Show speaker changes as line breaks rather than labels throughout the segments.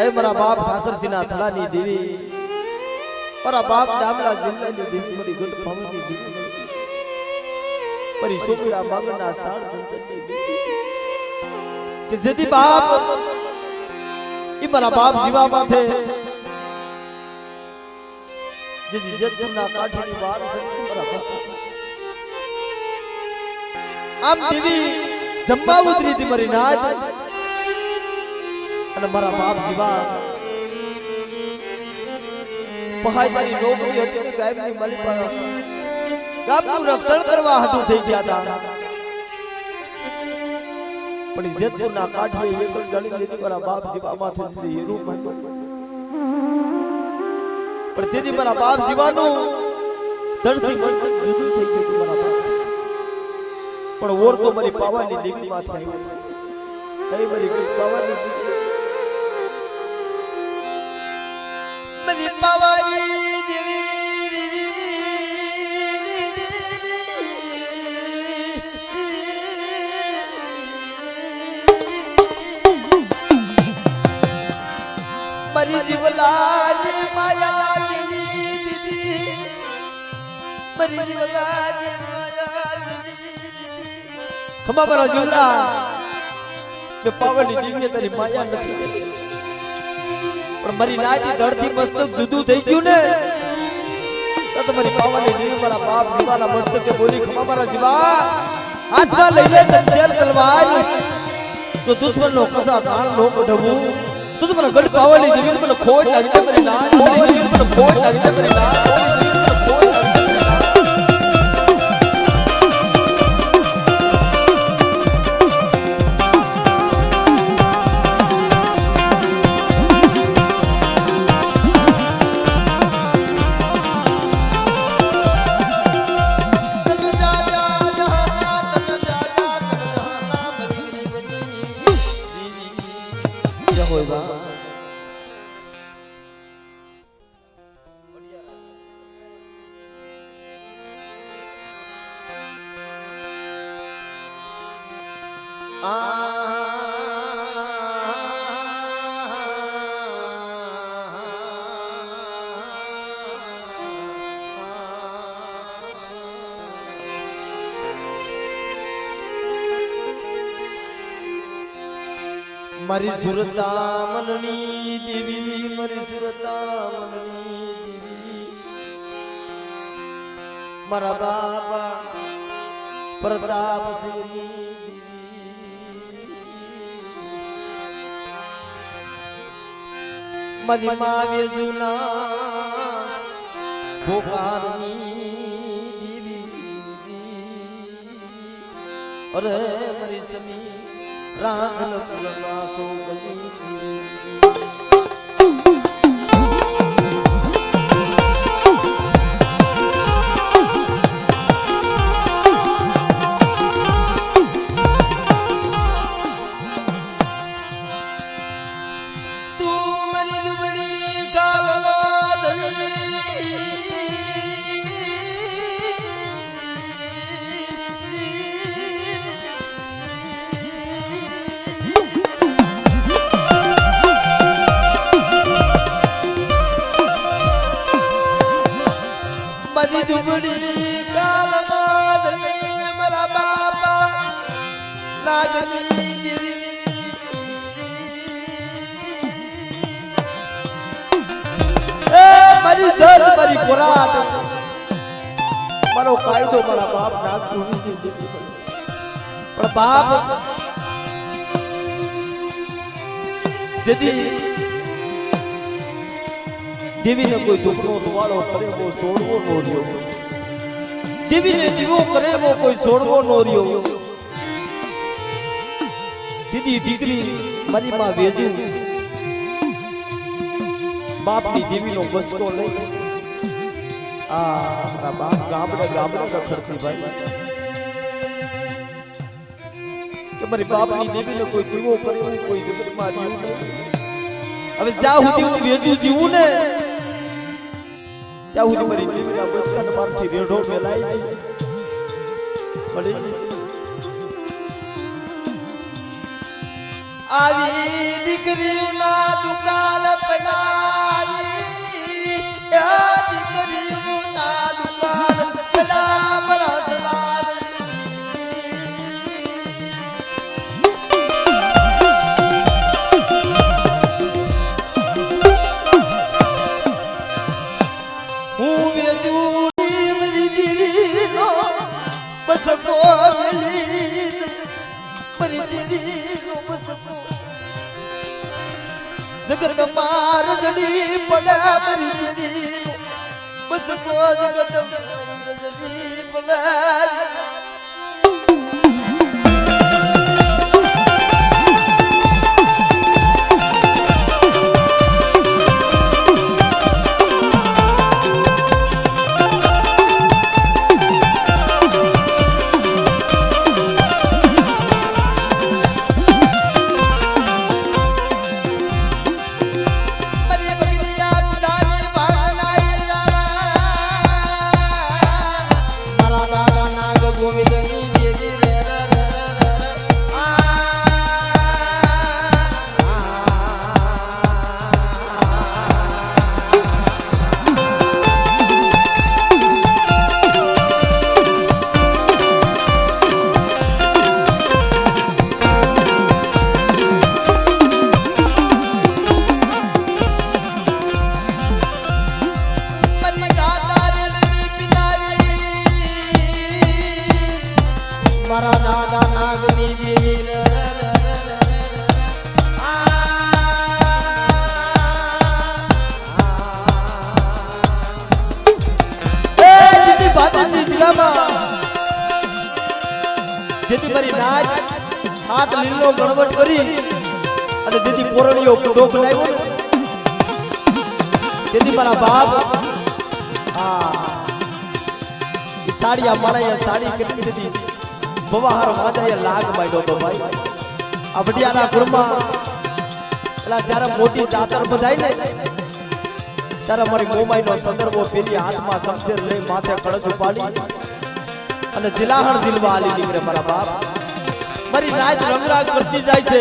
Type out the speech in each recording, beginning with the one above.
ए मारा बाप ठाकर सिना थलानी देवी मारा बाप डामला जिल्लानी देवी मरी गढ़ पावनी देवी मरी सोमरा बागना साण संतनी देवी कि जदी बाप ई मारा बाप जीवा माथे जदी जतना काठीनी वार संत मारा बाप आम देवी जम्बा उतरी थी मरी नाच અને મારા બાપ જીવા પહાડની નોકરી હતી કે ગાયબની માલિકા ગામનું રક્ષણ કરવા હાટુ થઈ ગયા હતા પણ જેતપુરના કાંઠે એકલ જણી લીધી મારા બાપ જીવા માથે હીરું માન્યું પણ તેથી મારા બાપ જીવાનું ધરતી મસ્ત જુદું થઈ ગયું મારા બાપ પણ ઓર તો મારી પાવાની દીકરી માથે આવી કઈ મારી પાવાની मरी पावानी देवी मरी जीवलाज माया दीदी मरी जीवलाज माया खमा बरा जीवला के पावनी देवी तेरी माया नहीं પણ મારી નાજી ધરતી મસ્તક જુદું થઈ ગયું ને તો તમારી પાવાની દેવી મારા બાપ જીવાના મસ્તકે બોલી ખમા મારા જીવા હાથમાં લઈ લે શમશેર તલવાર જો દુશ્મનનો કસા કાન નો કઢવું તો તમારા ગઢ પાવાની દેવી મને ખોટ લાગી દે મારી નાજી દેવી મને ખોટ લાગી દે મારી નાજી मारी सुरता मननी देवी मारी सुरता मननी देवी मारा बाबा प्रताप सिंह देवी मरी मावे जुना भोपानी देवी अरे मरी समी राघल पुरवासो गली तू मरी दुबड़ी कालवा धनी दुबड़ी कालमादनी मरा बापा नागनी देवी ए मरी जर मरी पुराट मरो कायदो मरा बाप नागनी देवी पर बाप यदि देवी ने कोई दुखनो दुआड़ो करे वो छोड़वो नो रियो देवी ने दीवो करे वो कोई छोड़वो नो रियो दीदी दीकरी मारी मां वेजू बाप नी देवी नो बसको ले आ मारा बाप गामडे गामडे का खरती भाई કે મારી બાપની દેવીને કોઈ દીવો કર્યો કોઈ જગતમાં જીવ હવે જ્યાં સુધી હું વેજુ જીવું ને ત્યાં સુધી મારી દેવીના બસકાને મારથી રેઢો મેલાઈ મળી આવી દીકરીના દુકાન પડાવી દીકરીના દુકાન પડા બરસલાલ હું વેજુડી મરી દીનો બસકો મેલી મરી દીનો બસકો જગત માર જડી પડા મરી દીનો બસકો જગત જડી પડા જેથી મારી નાચ હાથ લીલો ગણવટ કરી અને જેથી પોરણીઓ ડોક લાવ્યો જેથી મારા બાપ સાડીયા માળાએ સાડી કેટલી દીધી બવાહાર વાજાએ લાગ માંડ્યો તો ભાઈ આ વડિયાના ઘરમાં એલા જ્યારે મોટી જાતર બધાય ને ત્યારે મારી મોમાઈનો સંદર્ભો પેલી હાથમાં શમશેર લઈ માથે કળશ ઉપાડી અને દિલાહણ દિલવા આલી નીકળે મારા બાપ મારી નાચ રંગરાગ કરતી જાય છે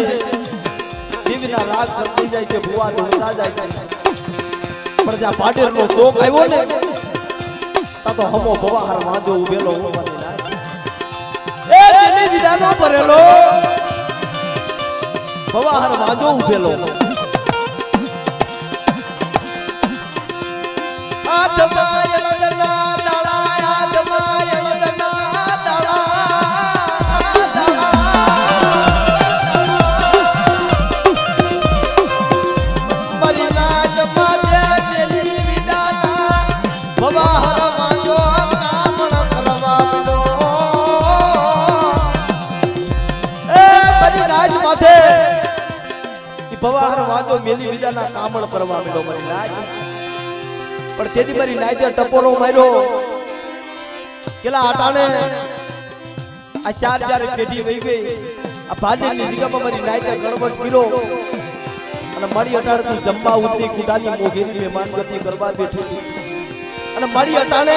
દેવીના રાગ કરતી જાય છે ભુવા ધૂળતા જાય છે પણ જ્યાં પાડેરનો શોક આવ્યો ને તા તો હમો બવાહાર વાંધો ઉભેલો હોવાની નાચ એ દિલી વિધાનો ભરેલો બવાહાર વાંધો ઉભેલો આધમાય લગના દાળા આધમાય લગના દાળા મારી નાચ માથે તેલી વિદાતા બવાહર વાંધો કામણ કરવા મીડો એ મારી નાચ માથે બવાહર વાંધો મેલી વિદાના કામણ કરવા મીડો મારી નાચ પણ તેથી મારી નાઈતે ટપોરો માર્યો કેલા આટાણે આ ચાર પેઢી વહી ગઈ આ ભાડની જગ્યામાં મારી નાઈતે ગણવટ કર્યો અને મારી અટાણે તું જંબા ઉતરી કુદાની મોગેરી મહેમાન ગતિ કરવા બેઠી અને મારી અટાણે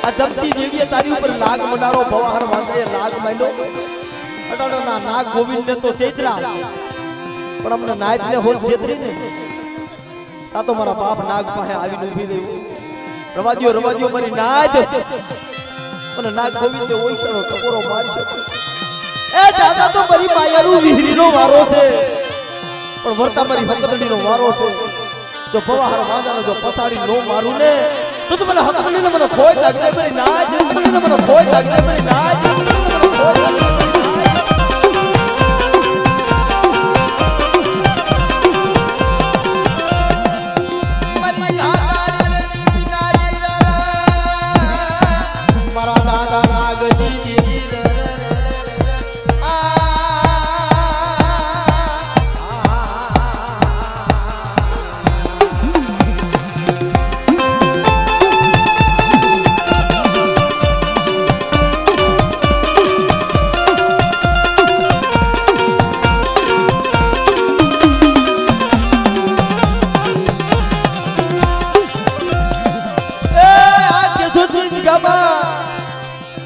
આ જમતી દેવીએ તારી ઉપર લાગ મનારો ભવાહર વાંધાએ લાગ માંડ્યો અટાણે ના નાગ ગોવિંદને તો છેતરા પણ અમને નાઈતને હોત છેતરી ને તા તો મારા બાપ નાગ પાસે આવીને ઊભી રહ્યું રવાદીઓ મારી નાચ અને નાગ ગોવિંદે ઓઈશાનો ટકોરો મારશે એ દાદા તો મારી માયાનું વિહરીનો વારો છે પણ વર્તા મારી હકતડીનો વારો છે જો ભવાહર વાંજાનો જો પસાડી નો મારું ને તો મને હકતડીને મને ખોટ લાગે મારી નાચ હકતડીને મને ખોટ લાગે મારી નાચ હકતડીને મને ખોટ લાગે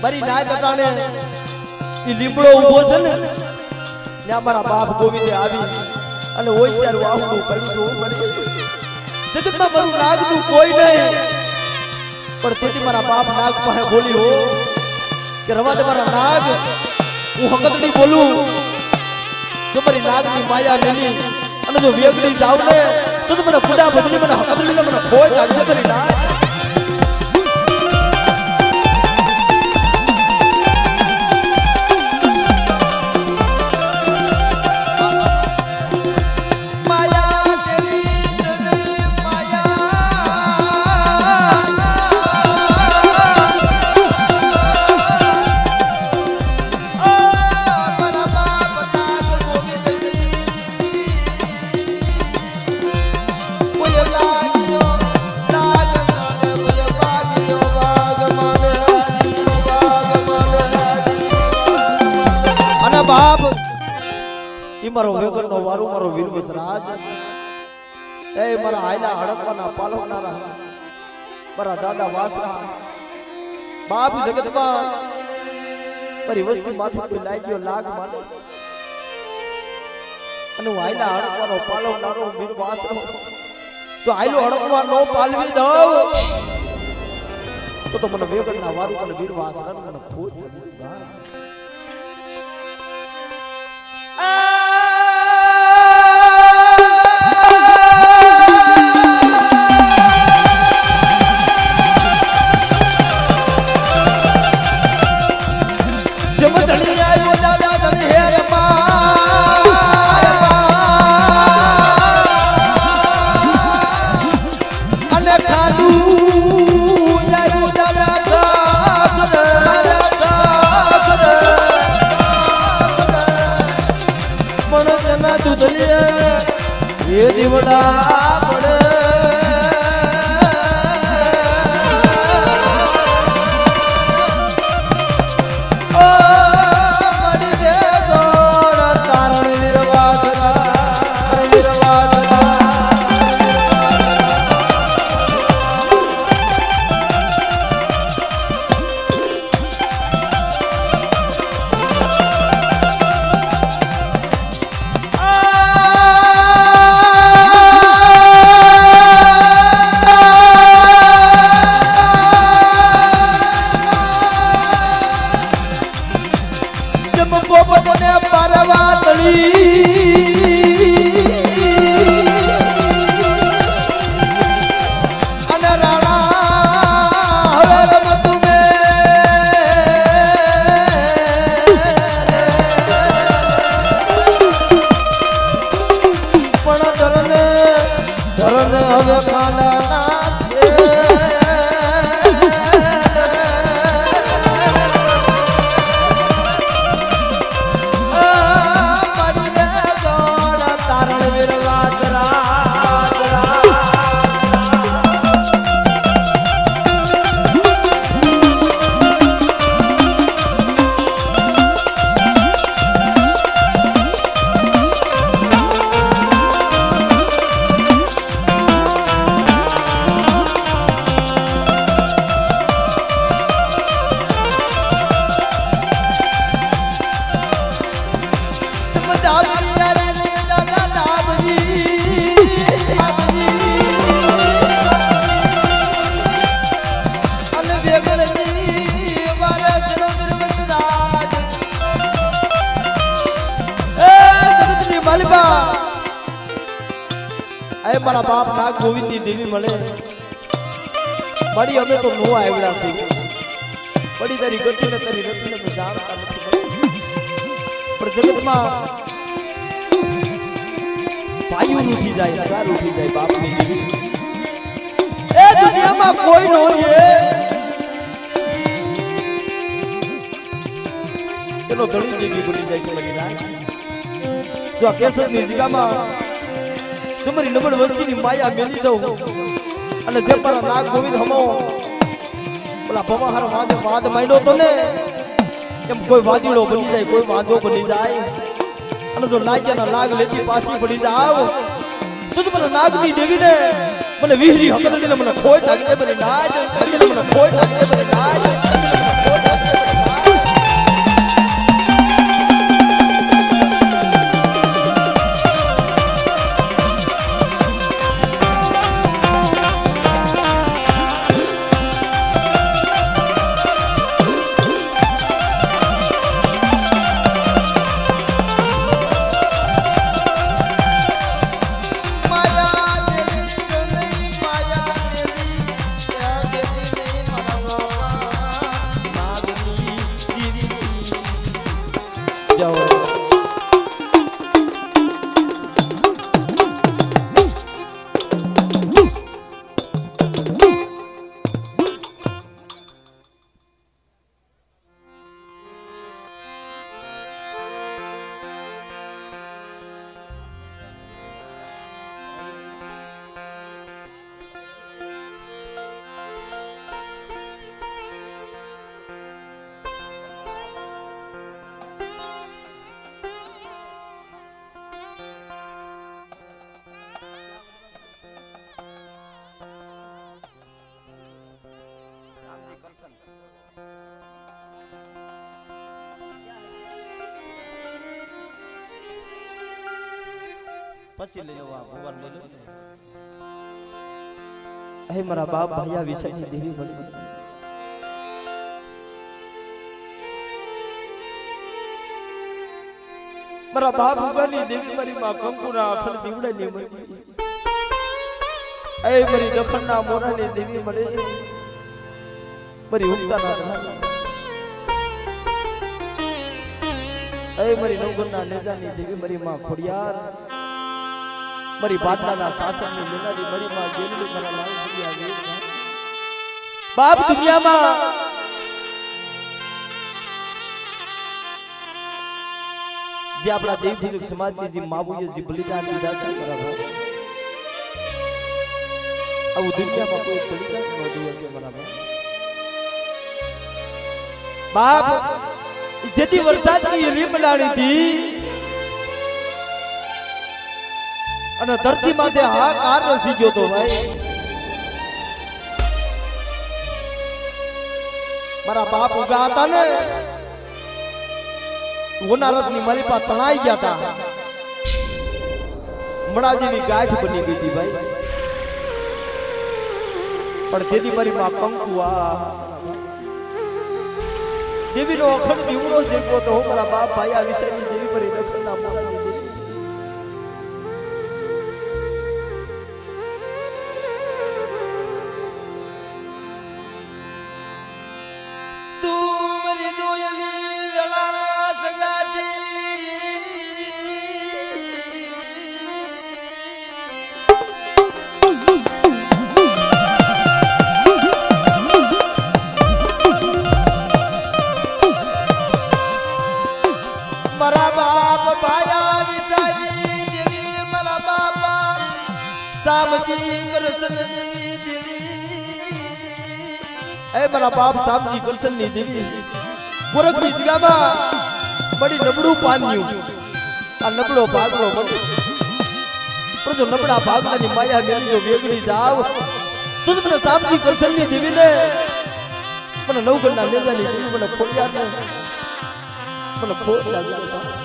મારી નાચ અટાણે ઈ લીમડો ઊભો છે ને ને અમારા બાપ ગોવિંદે આવી અને ઓશિયાર વાહુનું કર્યું તો મને જગતમાં મારું નાગનું કોઈ નહીં પણ તેથી મારા બાપ નાગ પાસે બોલી હો કે રવા દે મારા નાગ હું હકતડી બોલું જો મારી નાગની માયા લેલી અને જો વેગડી જાવ ને તો મને ખુદા બદલી મને હકતડી મને ખોય લાગે મારી નાગ બાપ ઈ મારો વેગરનો વારો મારો વીરવસ રાજ એ મારા આયલા હડકવાના પાલવનારા મારા દાદા વાસરા બાપ જગતમાં મારી વસ્તી માથે કોઈ લાગ્યો લાગ માને અને હું આયલા હડકવાનો પાલવનારો વીર વાસરો તો આયલો હડકવા નો પાલવી દઉં તો મને વેગરના વારો મને વીર વાસરા મને ખોટ ये दिवड़ा पड़े ओ मरी दे दौड़ तारण वीरवासना मारा बाप नाग गोविंद नी देवी मळे बड़ी हमें तो नो आवड़ा से बड़ी तेरी गति ने तेरी रति ने जानता नहीं पर जगत में पायु उठी जाए नगार उठी जाए बाप नी देवी ए दुनिया में कोई न होए चलो धड़ी देवी बोली जाए समझ ना जो केसर नी जगह में तुम्हारी नगड़ वस्ती नी माया मेली दो अने जे पर नाग गोविंद हमो बोला भवाहर वाद मांडो तो ने एम कोई वादीड़ो बनी जाए कोई वादो बनी जाए अने जो नाग्याना नाग लेती पासी पड़ी जाओ तुझ पर नागनी देवी ने मने वीहरी हकतड़ी ने मने खोट लागे मने नाज ने मने खोट लागे मने नाज પછી લઈ લો ભગવાન લઈ લો હે મારા બાપ ભાઈયા વિષયની દેવી મળી મારા બાપ ભગવાનની દેવી મારી માં કંકુના અખંડ દીવડાની મળી એ મારી દખણના મોરાની દેવી મળે મારી ઉગતાના એ મારી નવગણના નેજાની દેવી મારી માં ખોડિયાર મારી પાટલાના શાસનની લેનારી મારી માં ગેલડી મારા લાલજી આવી બાપ દુનિયામાં જે આપણા દેવ ભૂજક સમાજની જે માવુએ જે બલિદાન દીધા છે બરાબર આવું દુનિયામાં કોઈ બલિદાન ન દીધું કે બરાબર બાપ જેથી વરસાદની રીમ લાણી હતી અને ધરતી માથે હાકાર રસી ગયો તો ભાઈ મારા બાપ ઉગા હતા ને હોનારતની મારી પાસે તણાઈ ગયા હતા મણાજીની ગાંઠ બની ગઈ હતી ભાઈ પણ તેથી મારી માં કંકુ દેવીનો અખંડ દીવડો જેવો તો મારા બાપ ભાઈ આ વિષયની દેવી પર દખલના મોરાની દેવી તું મારી જોયેલી વેળા સગાજી મારા બાપ ભાયા વિસાજી દેવી મારા બાપા સામજી કૃષ્ણની દેવી એ મારા બાપ સામજી કૃષ્ણની દેવી ગોરખની જગ્યામાં બડી નબળું પાન્યું આ નબળો ભાગલો બની પણ જો નબળા ભાગલાની માયા મેલી જો વેગળી જાવ તો મને સામજી કૃષ્ણની દેવીને મને નવગણના નેજાની દેવી મને ખોડિયાર મને ખોટ લાગી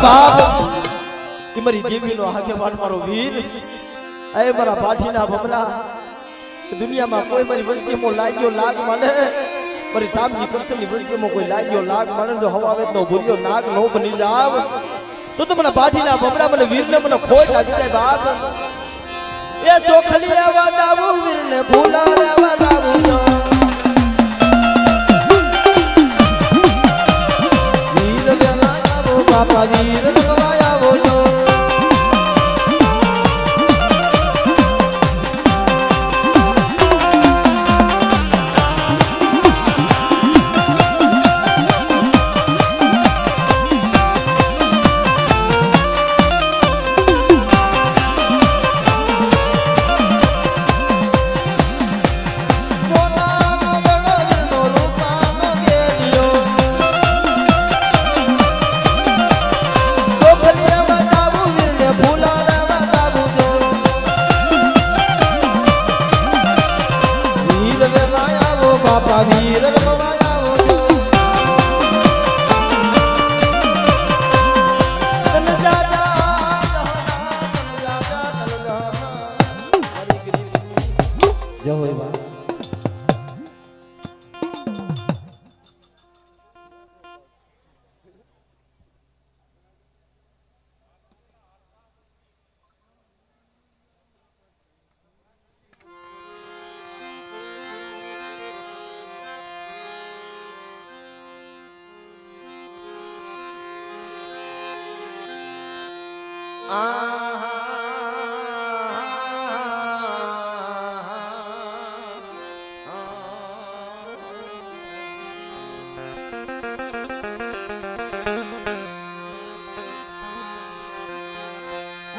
બાપ એ મારી દેવીનો આગેવાન મારો વીર એ મારા પાઠીના ભમરા દુનિયામાં કોઈ મારી વસ્તીમાં લાગ્યો લાગ મને મારી સામજી કૃષ્ણની વસ્તીમાં કોઈ લાગ્યો લાગ મને જો હવાવે તો ભૂલ્યો નાગ નો બની જાવ તો મને પાઠીના ભમરા મને વીરને મને ખોટ લાગી જાય બાપ એ સોખલી આવા દાવું વીરને ભૂલા આવા દાવું બાપા વીર રખવાયા હો જો બાપા વીર રખવાયા હો જો તન જાજા જય હોય બા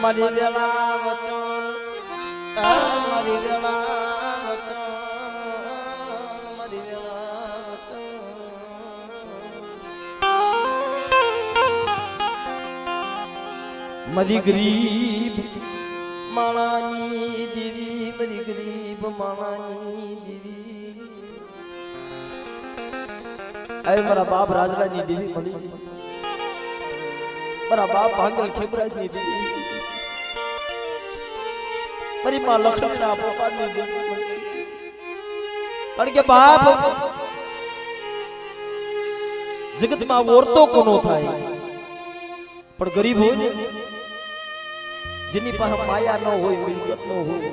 મારી વેલા વચન મારી વેલા વચન મારી વેલા વચન મારી ગરીબ માણાની દેવી મારી ગરીબ માણાની દેવી અરે મારા બાપ રાજલાની દેવી મળી મારા બાપ ભાંગલ ખેબરાજની દેવી મારી માં લખડીના પોપાની દેવી કારણ કે બાપ જગતમાં ઓરતો કોનો થાય પણ ગરીબ હોય ને જેની પાસે માયા ન હોય મિલકત ન હોય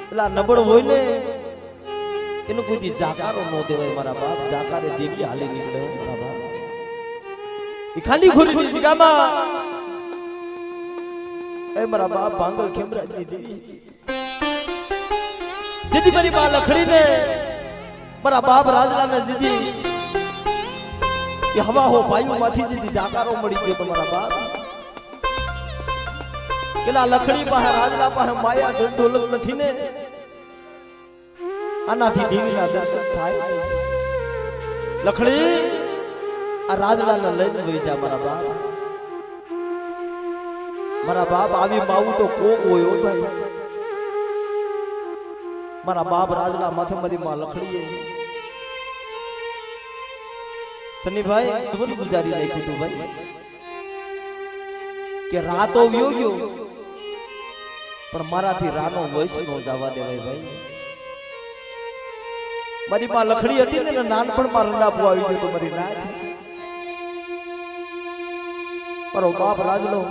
પેલા નબળ હોય ને એનું કોઈ દી જાકારો ન દેવાય મારા બાપ જાકારે દેવી હાલી નીકળે મારા બાપ એ ખાલી ખોરી જગ્યામાં એ મારા બાપ ભાંગલ ખેમરાજની દેવી દીદી મારી માં લખડીને મારા બાપ રાજલાને દીદી એ હવા હો ભાઈઓમાંથી દીદી જાકારો મળી ગયો તમારા બાપ પેલા લખડી પાસે રાજલા પાસે માયા ઢોલક નથી ને આનાથી દેવીના દર્શન થાય લખડી આ રાજલાને લઈને ગઈ જા મારા બાપ આવી માવું તો કોક હોય ભાઈ મારા બાપ રાજલા માથે મારી માં લખડીએ સનીભાઈ જીવન ગુજારી નાખ્યું તું ભાઈ કે રાતો વ્યો ગયો પણ મારાથી રાનો વયસ નો જવા દેવાય ભાઈ મારી માં લખડી હતી ને નાનપણમાં રંડાપો આવી ગયો તો મારી નાથ મારો બાપ રાજલો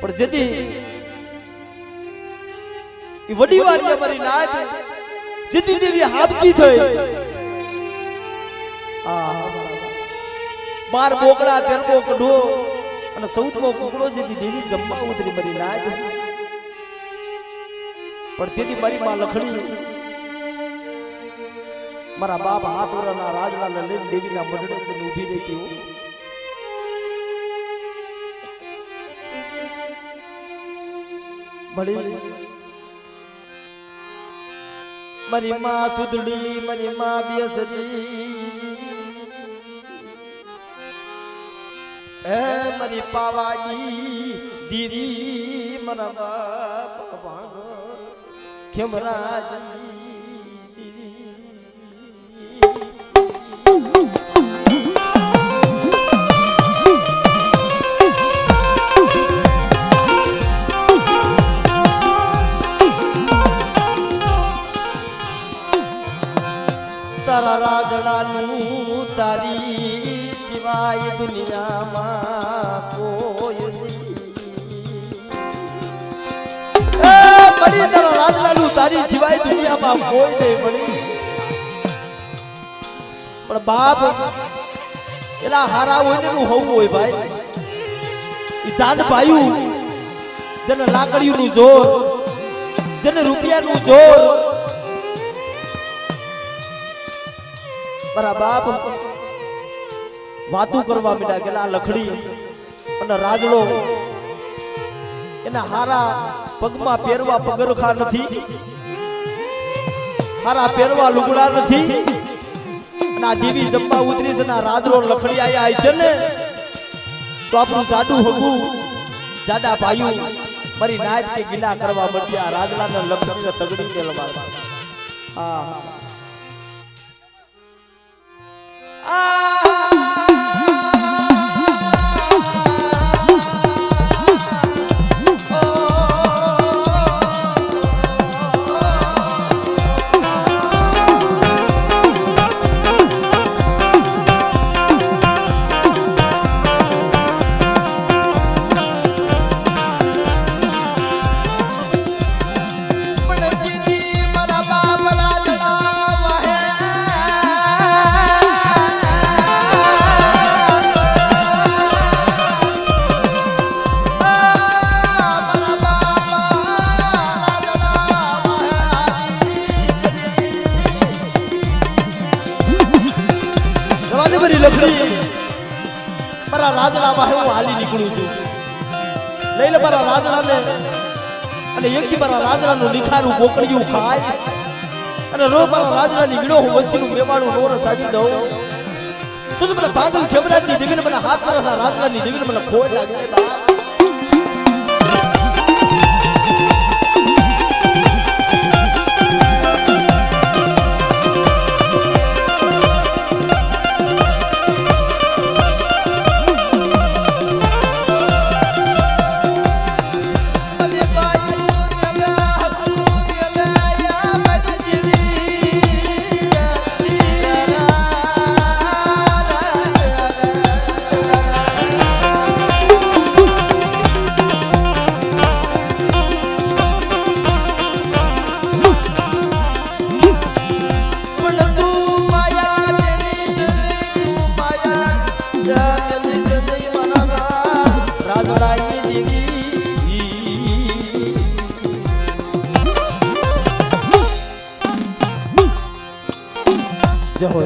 પણ જેથી એ વડી વાળી મારી નાથ જેથી દેવી હાબકી થઈ બાર બોકડા 13 કડો અને 14મો કુકડો જેથી દેવી જમવા ઉતરી મારી નાથ પણ તેની મારી માં લખડી મારા બાપ હાથ ઓરાના રાજલાને લઈને દેવીના મંડળે જઈને ઊભી રહી મળી મારી માં સુધડી મારી માં બેસરી એ મારી પાવાજી દીદી મારા બાપ ખેમરાજી તારા રાજડાનું તારી સિવાય દુનિયામાં કોઈ મળી તારા રાજડાનું તારી સિવાય દુનિયામાં કોઈ નહીં મળી પણ બાપ એલા હારા હોય ને હોવું હોય ભાઈ ઈ જાન ભાયું જેને લાકડીનું જોર જેને રૂપિયાનું જોર મારા બાપ વાતું કરવા માંડ્યા કે લખડી અને રાજડો એના હારા પગમાં પહેરવા પગરખા નથી હારા પહેરવા લુગડા નથી અને આ દેવી જમવા ઉતરી છે ના રાજડો લખડી આયા છે ને તો આપણું જાડું હગું જાડા ભાઈઓ મારી નાચ કે ગિલા કરવા મળશે આ રાજલાને લખડીને તગડી મેલવા હા લખડી મારા રાજલામાં હું હાલી નીકળું છું લઈ લે મારા રાજડાને અને એકથી મારા રાજડાનું નિખારું બોકડીયું ખાય અને રો મારા રાજડાની વીડો હું વચ્ચેનું મેવાડું નોર સાજી દઉં તો મને પાગલ ખેમરાજની દેવીને મને હાથ મારા રાજડાની દેવીને મને ખોટ લાગે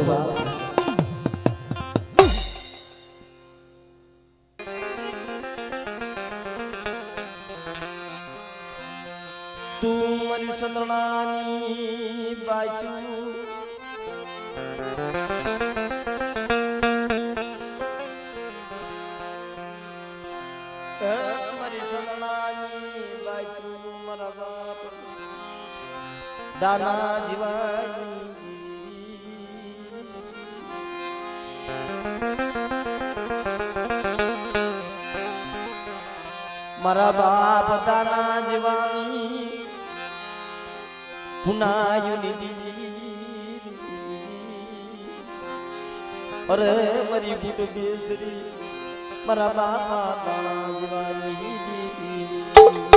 બા તું મારી સંતરણાની બાસુ મારી સંતરણાની બાસુ મારા બાપ દાના જીવાની મારા બાપ દાના જીવાની પુનાયુની દીદી અરે મારી બુટ બેસરી મારા બાપા દાણા જીવાની દીદી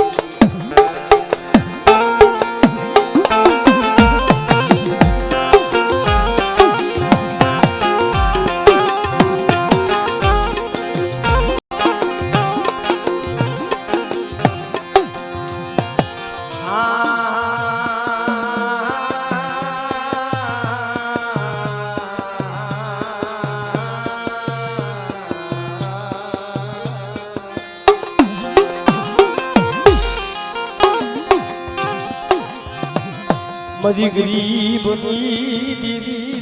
मरी गरीब दीदी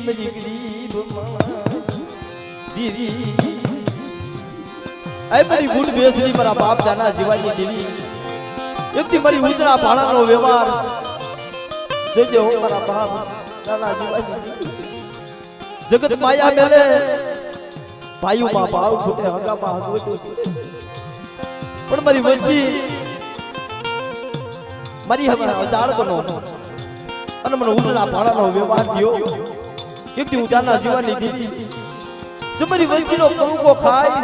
मरी गरीब दीदी ऐ मरी बूढ़ बेसरी मरा बाप जाना जीवानी दीदी एक दी मरी उजरा भाड़ा नो व्यवहार जे हो मरा बाप जाना जीवानी जगत माया मेले भाइयों मां भाव फूटे हगा मां हगवतो पण मरी वस्ती मरी हमारा अजाड़ बनो અને મને ઉજળા ભાડાનો વ્યવહાર થયો એકથી ઉજાના જીવાની દીદી જો મારી વસ્તીનો કંકો ખાય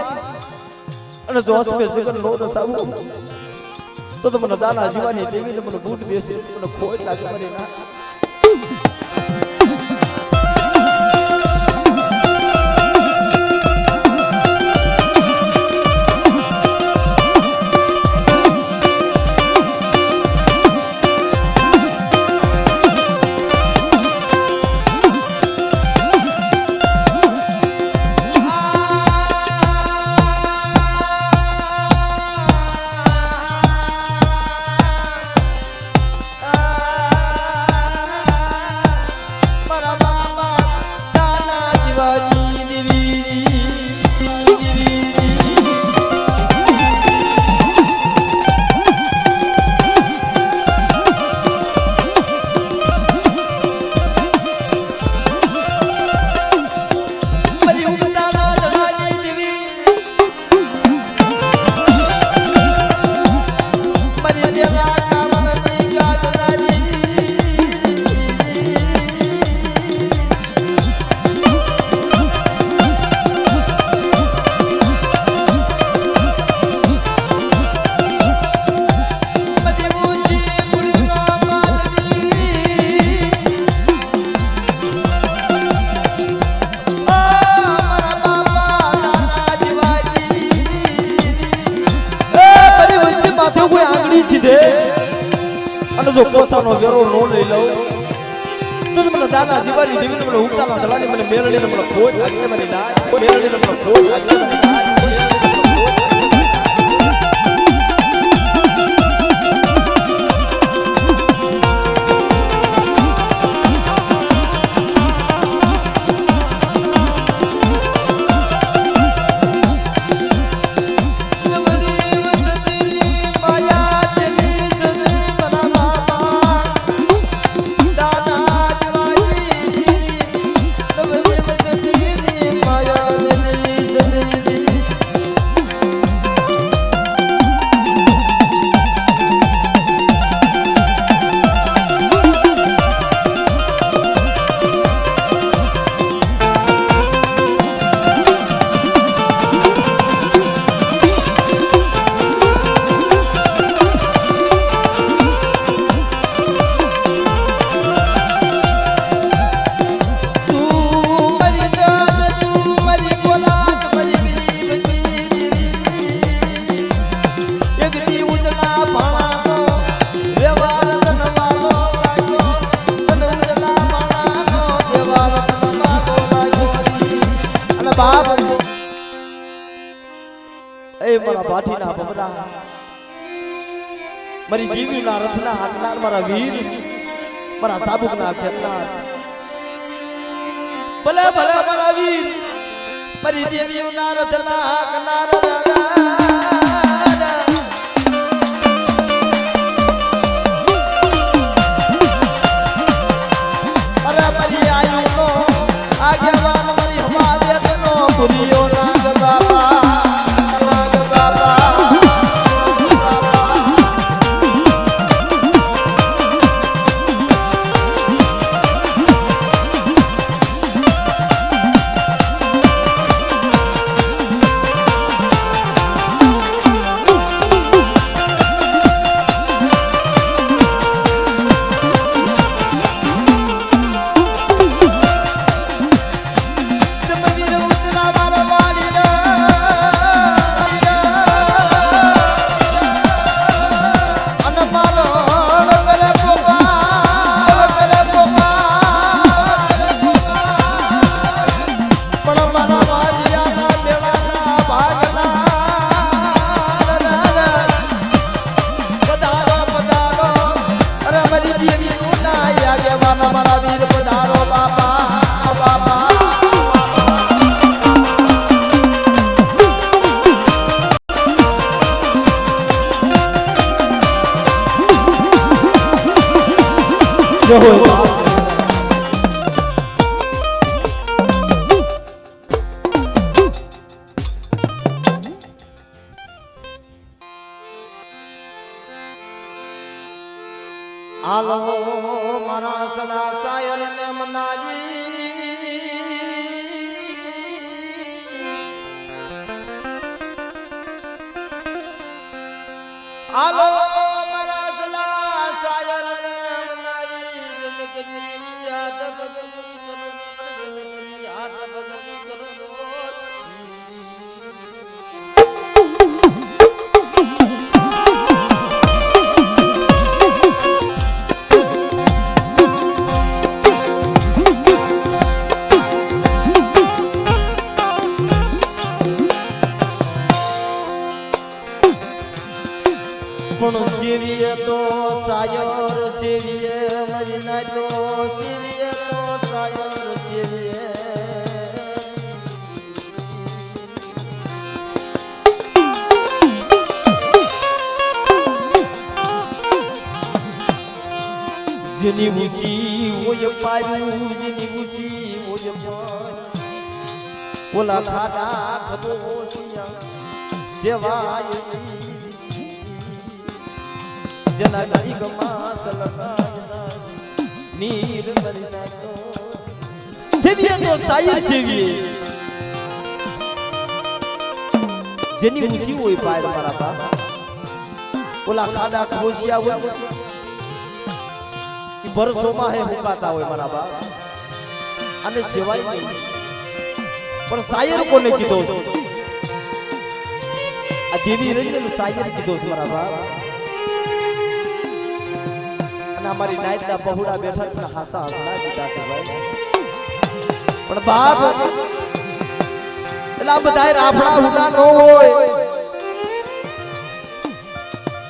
અને જો હસમે જગન નો દસાવું તો મને દાના જીવાની દેવીને મને બૂટ બેસે મને ખોટ લાગે મને ના જો કોસાનો વેરો નો લઈ લઉં તો મને દાના જીવાની દેવીને મને ઉતાલા દલાની મને મેળડીને મને ખોટ લાગે મને ના મેળડીને મને ખોટ લાગે મને ના એ મારા ભાટીના ભમરા મારી જીવીના રથના હાકનાર મારા વીર મારા સાબુકના ખેતનાર ભલે ભલે મારા વીર મારી દેવીના રથના હાકનાર અરે મારી આયુનો આગેવાન મારી હમાયતનો પુરિયો નાગ બાબા આલો મારા સડા સાયર ને મનાજી આલો મારા સડા સાયર ને મનાજી જનકની યાદ ભગની જનકની યાદ ભગની કરજો પણ શિરીએ તો સાયર શિરીએ મરી ના તો શિરીએ તો સાયર શિરીએ જેની ખુશી હોય પાયું જેની ખુશી હોય ઓલા ખાડા ખબોશિયા સેવાય जना गई गमा सलका नीर मरना तो सेविये तो सायर सेविये जेनी ऊंची होई पायर मारा बा ओला खाड़ा खोसिया હોય ઈ બરસોમાં હે હુકાતા હોય મારા બા અને સેવાય નહીં પણ સાયર કોને કીધો આ દેવી રહીને સાયર કીધો મારા બા हमारी नाइट ना बहुड़ा बैठा ना हासा हसना जीता છે ભાઈ પણ બાપ એલા બધાય રાફડા હુડા નો હોય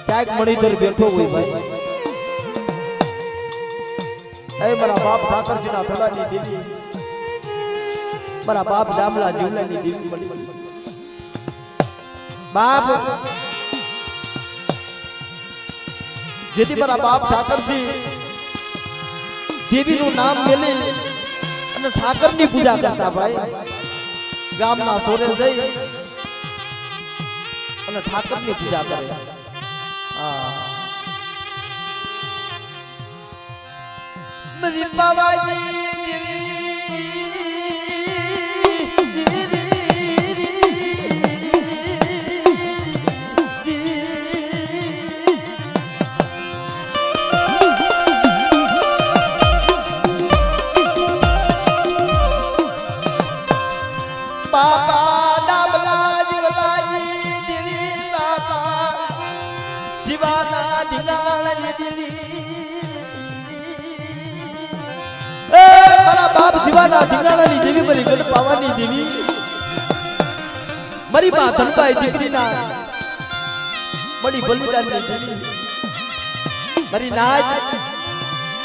ક્યાંક મણીધર બેઠો હોય ભાઈ એ મારા બાપ ઠાકરસિંહ ના થોડાની દેવી મારા બાપ જામલા જીવલાની દેવી મળી બાપ જેથી મારા બાપ ઠાકરસિંહ દેવીનું નામ મેલી અને ઠાકરની પૂજા કરતા ભાઈ ગામના સોરે જઈ અને ઠાકરની પૂજા કરે મરી બાબાજી દીવાના ધીંગાણાની દેવી મારી ગઢ પાવાની દેવી મારી બા ધનબાઈ દીકરીના મળી બલિદાનની દેવી મારી નાજ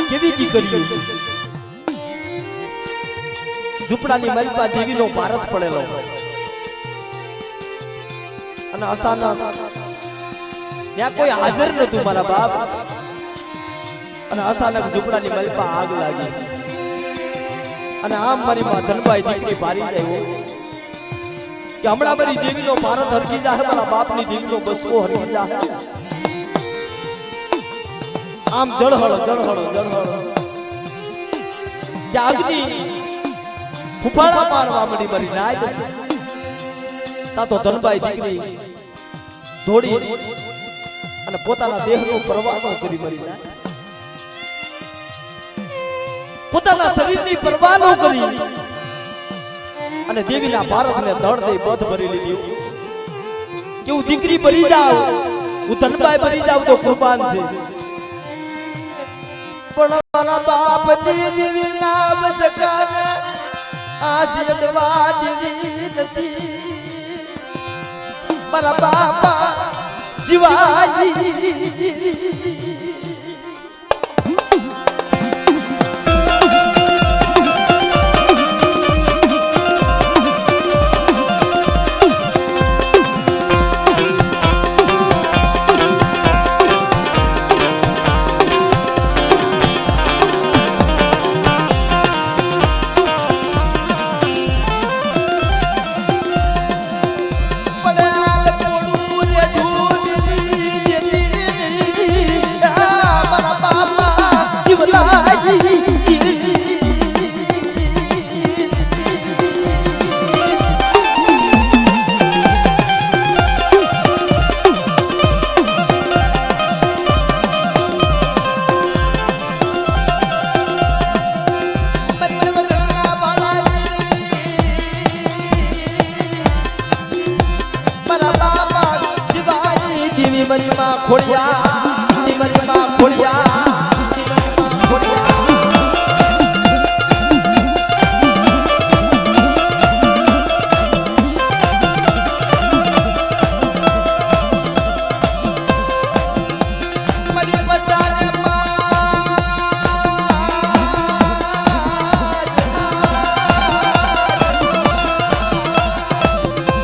કેવી દીકરી ઝૂંપડાની મારી બા દેવીનો ભારત પડેલો અને અચાનક ત્યાં કોઈ હાજર નતું મારા બાપ અને અચાનક ઝૂંપડાની મારી બા આગ લાગી અને આમ મારી બા ધનબાઈ દીકરી ભારી જાય કે હમણાં મારી દેવીનો ભારત હરકી જાય મારા બાપની દેવીનો બસકો હરકી જાય આમ જળહળ કે અગ્નિ ફૂફાડા મારવા મળી મારી નાય તા તો ધનબાઈ દીકરી દોડી અને પોતાના દેહનો પરવાહ કરી મરી નાય પોતાના શરીરની પરવાહ ન કરી અને દેવીના ભારતને ધડ દઈ બધ ભરી લીધી કે હું દીકરી ભરી જાઉં હું ધનબાઈ ભરી જાઉં તો કુરબાન છે પણ મારા બાપની દેવી નામ જગાન આશીર્વાદ દેવી નથી મારા બાપા શિવાજી મરી માં ખોડિયા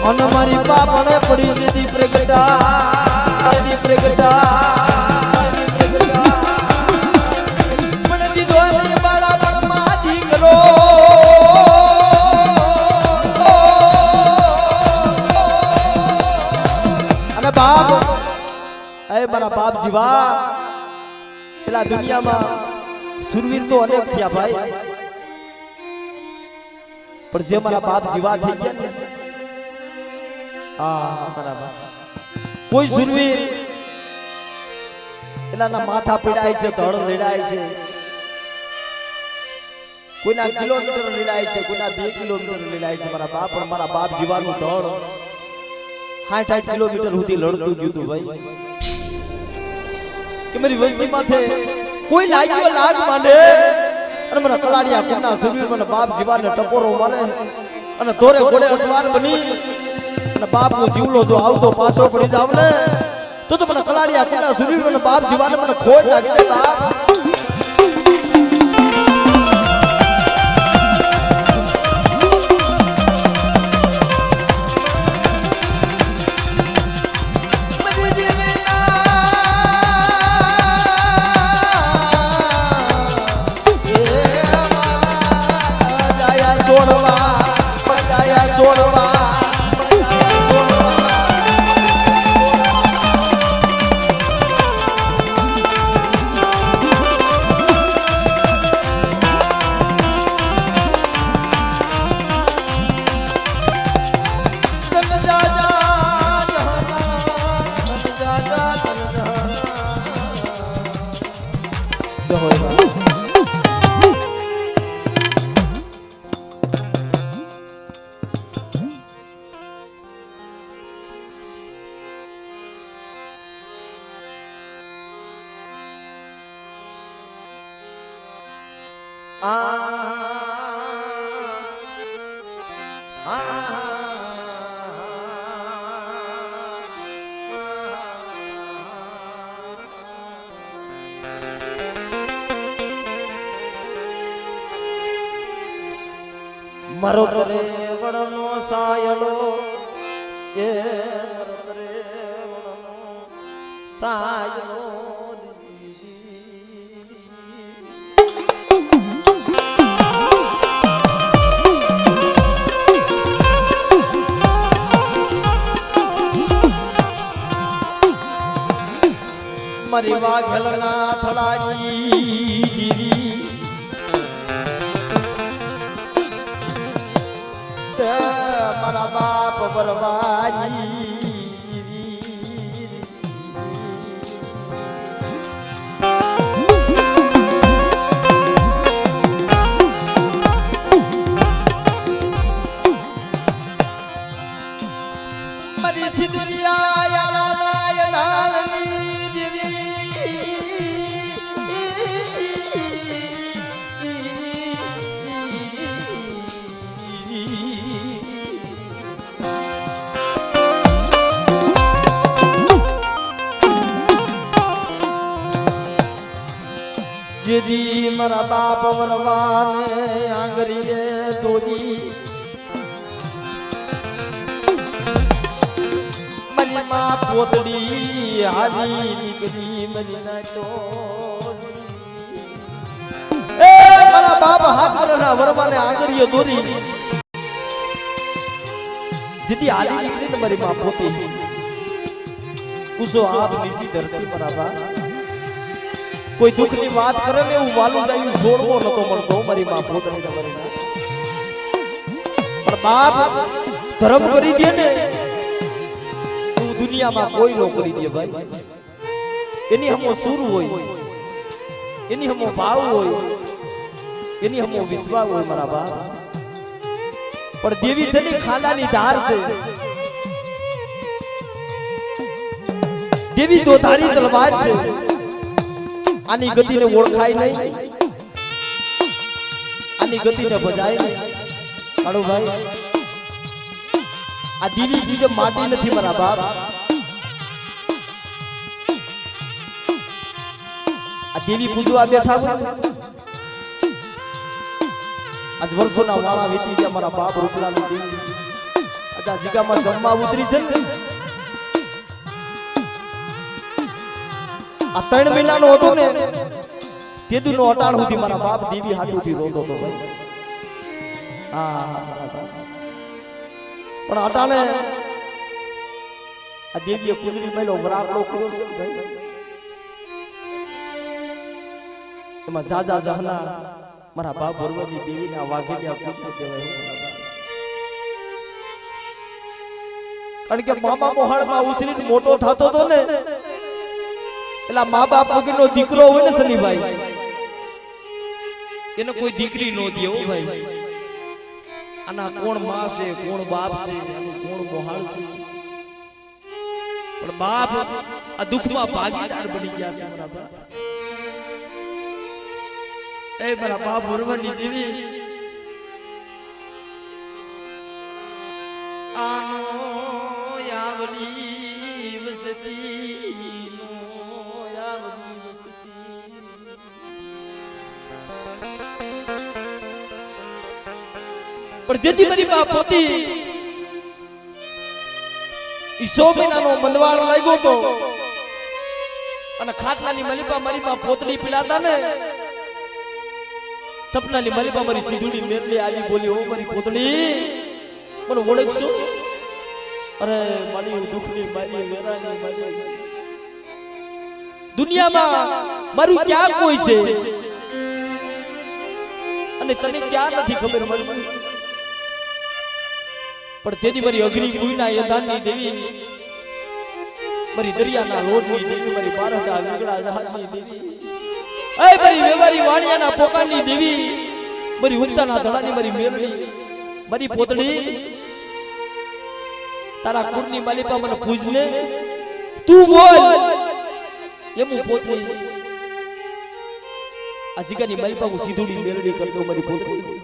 અને મારી બાપને પડી દીધી પ્રગટા દીદી પ્રગટા પણ દીધો ને બાળા મનમાં દીકરો અને બાપ એ મારા બાપ જીવા પેલા દુનિયામાં સુરવીર તો અનેક થયા ભાઈ પણ જે મારા બાપ જીવા થઈ ગયા ને બરાબર કોઈ સુરવીર એના માથા પીડાય છે ધડ લેડાય છે કોઈના કિલોમીટર લેડાય છે કોઈના 2 કિલોમીટર લેડાય છે મારા બાપ જીવાનું ધડ 60 કિલોમીટર સુધી લડતું ગયું ભાઈ કે મારી વસ્તી માથે કોઈ લાગ્યો લાગ માંડે અને મને કલાડિયા કોના સુરવીર મને બાપ જીવાને ટપોરો મારે અને દોરે ઘોડે અસવાર બની બાપ નો જીવલો જો આવતો પાછો પડી જાવ ને તો મને કલાડિયા કેના સુરવીર મને બાપ જીવાને મને ખોટ લાગે બાપ મારો તરે વણનો સાયલો એ મારો તરે વણનો સાયલો મારી વાઘલના થડાજી દીદી તે મારા બાપ બરબાજી મારી સિંદુરિયા યારા નાયનાની દેવી જેદી મારા બાપ વરવાને આંગરીએ દોરી મારી માં પોતડી હાલી નીકળી મરી નાખો એ મારા બાપ હાકરના વરવાને આંગરીએ દોરી જેદી હાલી નીકળી મારી માં પોતી ઉસો આપ નીચી ધરતી મારા બાપ કોઈ દુઃખ ની વાત કરે ને એવું વાલું જાય જોડવો નતો મળતો મારી માં પોતની તમારી પણ બાપ ધર્મ કરી દે ને તું દુનિયામાં કોઈ નો કરી દે ભાઈ એની હમો સુર હોય એની હમો ભાવ હોય એની હમો વિશ્વાસ હોય મારા બાપ પણ દેવી છે ની ખાનાની ધાર છે દેવી દોધારી તલવાર છે આની ગતિને ઓળખાય નહીં આની ગતિને ભજાય નહીં આડો ભાઈ આ દેવી બીજે માટી નથી મારા બાપ આ દેવી પૂજવા બેઠા હોય આજ વર્ષોના વાળા વીતી ગયા મારા બાપ રૂપલાની દેવી આજા જીગામાં જન્મા ઉતરી છે ને આ 3 મહિનાનો હતો ને તેદુનો અટાણ સુધી મારા બાપ દેવી હાટુથી રોતો હતો ભાઈ પણ અટાણે આ દેવીએ કુંજરી મેલો વરાકડો કર્યો છે ભાઈ એમાં જાજા જહના મારા બાપ ભરવાની દેવીના વાઘેલિયા પૂજવા દેવાય કારણ કે મામા મોહાળમાં ઉછરીને મોટો થતો હતો ને એલા મા બાપ વગરનો દીકરો હોય ને સનીભાઈ એને કોઈ દીકરી નો દે હો ભાઈ આના કોણ માં છે કોણ બાપ છે કોણ મોહાળ છે પણ બાપ આ દુઃખમાં ભાગીદાર બની ગયા છે મારા બાપ એ મારા બાપ ભરવાની દેવી આનો યાવની વસતી પણ જેથી મારી બાપ પોતી ઈ 100 મહિનાનો મંદવાળ લાગ્યો તો અને ખાટલાની મલીપા મારી બાપ પોતડી પીલાતા ને સપનાની મલીપા મારી સીધુડી મેરલી આવી બોલી ઓ મારી પોતડી મને ઓળખશો અરે મારી દુખની મારી વેરાની મારી દુનિયામાં મારું ક્યાં કોઈ છે અને તને ક્યાં નથી ખબર મારી પણ તેની મારી અઘરી કોઈના યદાનની દેવી મારી દરિયાના લોટની દેવી મારી બારડા વેગડા જહાજની દેવી એ મારી વેવારી વાણિયાના પોકાની દેવી મારી ઉત્તાના ધડાની મારી મેરડી મારી પોતડી તારા કુળની માલિકા મને પૂજને તું બોલ એમ હું પોતડી આ જીગાની માલિકા હું સીધુડી મેરડી કરી દઉં મારી પોતડી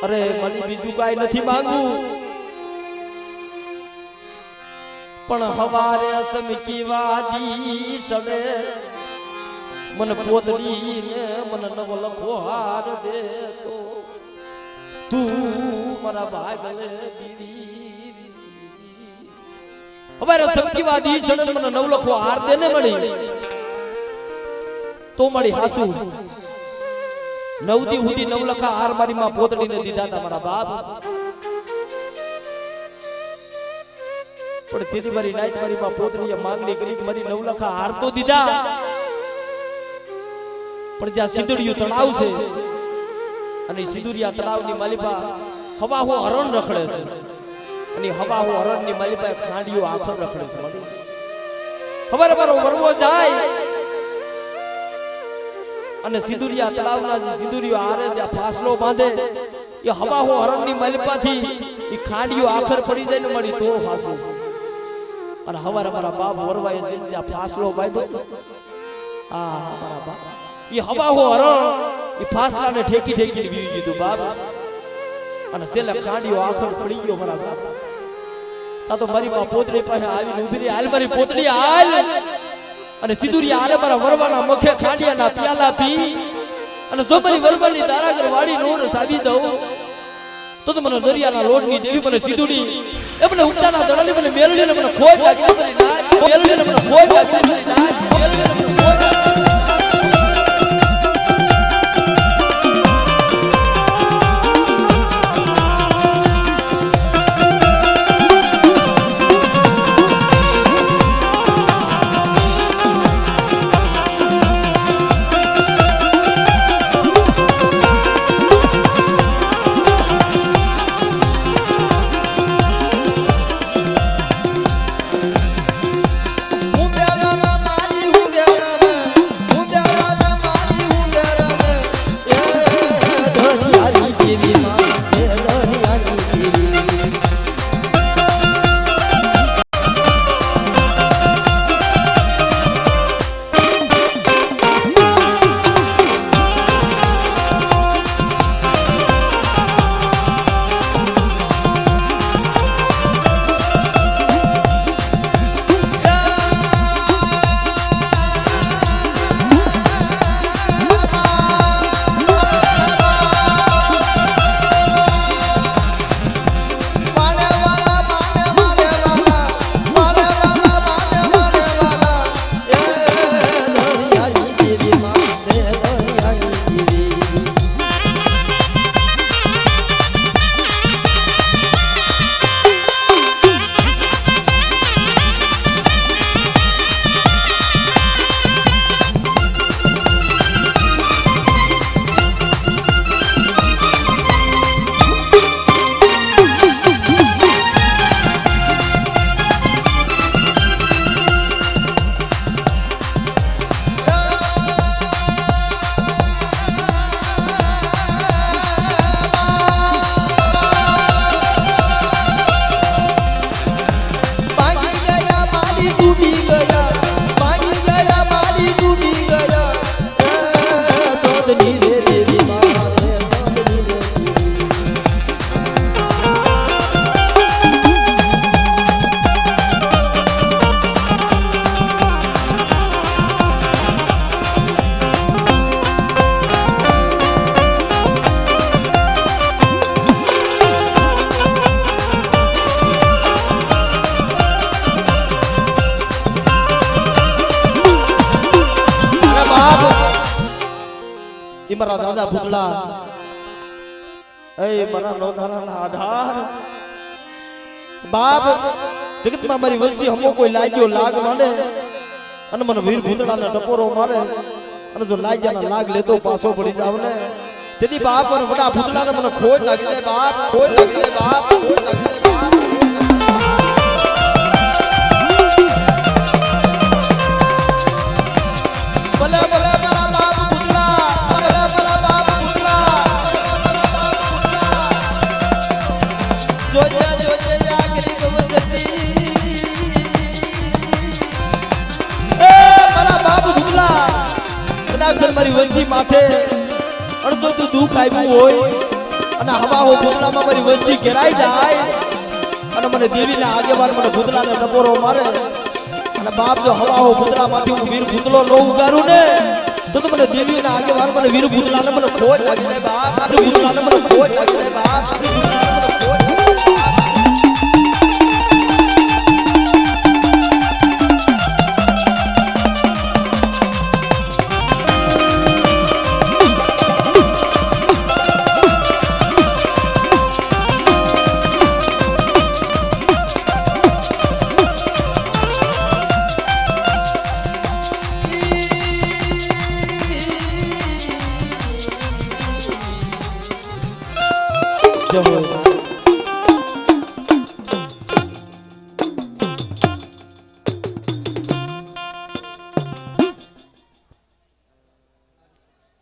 અરે મને બીજું કાઈ નથી માંગુ પણ હવારે સમકી વાદી સવે મન પોતડી ને મન નવ લખો હાર દે તો તું મારા ભાગલે અમારે સબકીવાદી સડન મને નવલખો હાર દે ને મળી તો મળી હાસુ નવદી હુદી નવલખા હાર મારી માં પોતડીને દીધા તા મારા બાપ પણ તેની મારી નાઈટ મારી માં પોતડીએ માંગણી કરી કે મારી નવલખા હાર તો દીધા પણ જ્યાં સિંદુડિયું તળાવ છે અને સિંદુરિયા તળાવની માલિપા હવા હો હરણ રખડે છે અને હવા હો હરણની માલિપા ખાંડીઓ આખર રખડે છે ખબર મારો વરવો જાય અને સિંદુરિયા તળાવના જે સિંદુરિયો હારે જ્યાં ફાસલો બાંધે એ હવા હો હરણની માલિપાથી એ ખાંડીઓ આખર પડી જાય ને મળી તો ફાસલો અને હવારે મારા બાપ વરવાએ જ્યાં ફાસલો બાંધ્યો આ મારા બાપ એ હવા હો હરણ એ ફાસલાને ઠેકી ઠેકીને વીવી દીધું બાપ અને છેલ્લે ખાંડીઓ આખર પડી ગયો મારા બાપ આ તો મારી માં પોતડી પાસે આવીને ઊભી રહી હાલ મારી પોતડી હાલ અને સિંદુરિયા હાલે મારા વરવાના મુખે ખાંડિયાના પ્યાલા પી અને જો મારી વરવાની દારાગર વાડી નો સાવી દઉં તો મને દરિયાના લોટની દેવી મને સિંદુડી એ મને ઉતાના દડાલી મને મેલડીને મને ખોય લાગી મારી ના મેલડીને મને ખોય લાગી મારી ના મેલડીને મને ખોય મારા દાદા ભૂતલા એ મારા લોધાના આધાર બાપ જગતમાં મારી વસ્તી હમો કોઈ લાગ્યો લાગ માને અને મને વીર ભૂતળાના ટપોરો મારે અને જો લાગ્યાના લાગ લેતો પાછો પડી જાવ ને તેથી બાપ અને વડા ભૂતળાને મને ખોટ લાગી જાય બાપ ખોટ લાગી જાય બાપ ખોટ લાગી જાય બાપ ભલે ભલે મારા બાપ ભૂતળા ભલે ભલે બાપ ભૂતળા જોજે જોજે આખરી ગવજતી એ મારા બાપ ભૂતળા કદાચ મારી વસ્તી માથે અડધો તો દુઃખ આવ્યું હોય અને હવા હો ભૂતળામાં મારી વસ્તી ઘેરાઈ જાય અને મને દેવીના આગેવાન મને ભૂતળાને ટપોરો મારે અને બાપ જો હવા હો ભૂતળામાંથી હું વીર ભૂતળો નો ઉગારું ને તો મને દેવીઓના આગેવાન મને વીરભૂતલાને મને ખોટ લાગી બાપ વીરભૂતલાને મને ખોટ લાગી બાપ વીરભૂતલાને મને ખોટ